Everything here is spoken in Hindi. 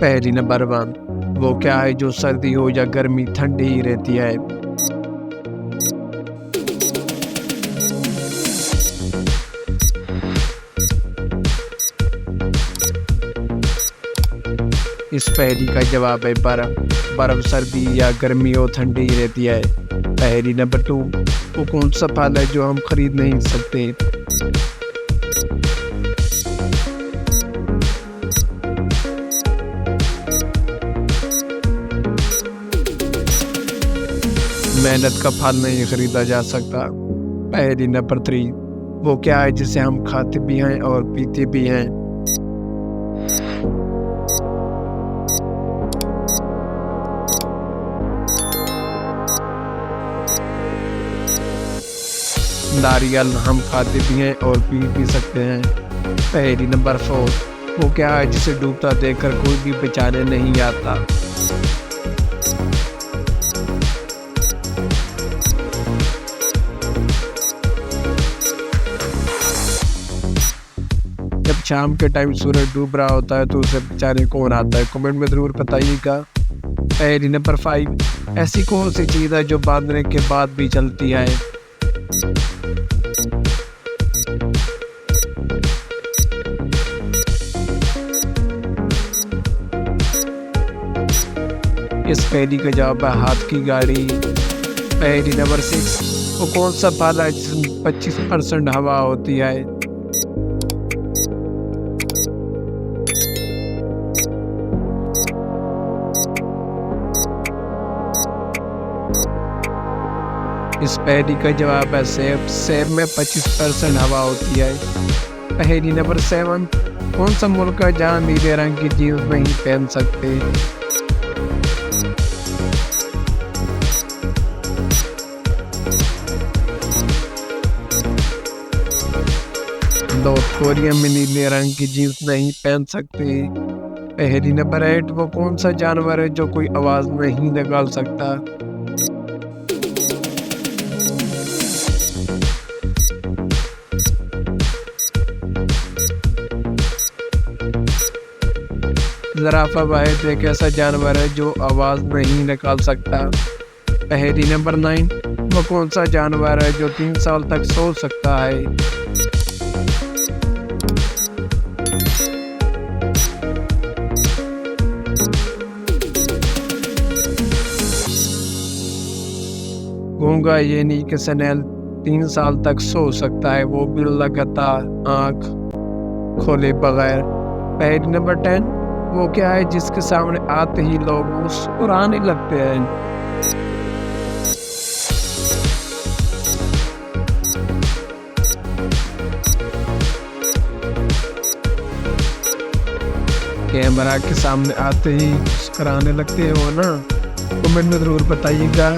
पहेली नंबर 1। वो क्या है जो सर्दी हो या गर्मी ठंडी ही रहती है? इस पहेली का जवाब है बर्फ। बर्फ सर्दी या गर्मी हो ठंडी ही रहती है। पहेली नंबर 2। वो कौन सा फल है जो हम खरीद नहीं सकते? मेहनत का फल नहीं खरीदा जा सकता। पहेली नंबर 3। वो क्या है जिसे हम खाते भी हैं और पीते भी हैं? नारियल हम खाते भी हैं और पी भी सकते हैं। पहेली नंबर 4। वो क्या है जिसे डूबता देखकर कोई भी बचाने नहीं आता? जब शाम के टाइम सूरज डूब रहा होता है तो उसे बचाने कौन आता है? कमेंट में जरूर बताइएगा। पहेली नंबर 5। ऐसी कौन सी चीज़ है जो बांधने के बाद भी चलती है? इस पहेली का जवाब है हाथ की गाड़ी। पहेली नंबर 6। वो कौन सा फल है जिसमें 25% हवा होती है? इस पहेली का जवाब है सेब। सेब में 25% हवा होती है। पहेली नंबर 7। कौन सा मुल्क है जहाँ नीले रंग की जीन्स नहीं पहन सकते? नॉर्थ कोरिया में नीले रंग की जीन्स नहीं पहन सकते। पहेली नंबर 8। वो कौन सा जानवर है जो कोई आवाज नहीं निकाल सकता? ज़राफ़ा वाहिद एक ऐसा जानवर है जो आवाज नहीं निकाल सकता। पहेली नंबर 9। वो कौन सा जानवर है जो 3 साल तक सो सकता है? गूंगा यानी कि स्नेल 3 साल तक सो सकता है, वो भी लगातार आँख खोले बगैर। पहेली नंबर 10। वो क्या है जिसके सामने आते ही लोग मुस्कुराने लगते हैं? कैमरा के सामने आते ही मुस्कुराने लगते हो ना? कमेंट में जरूर बताइएगा।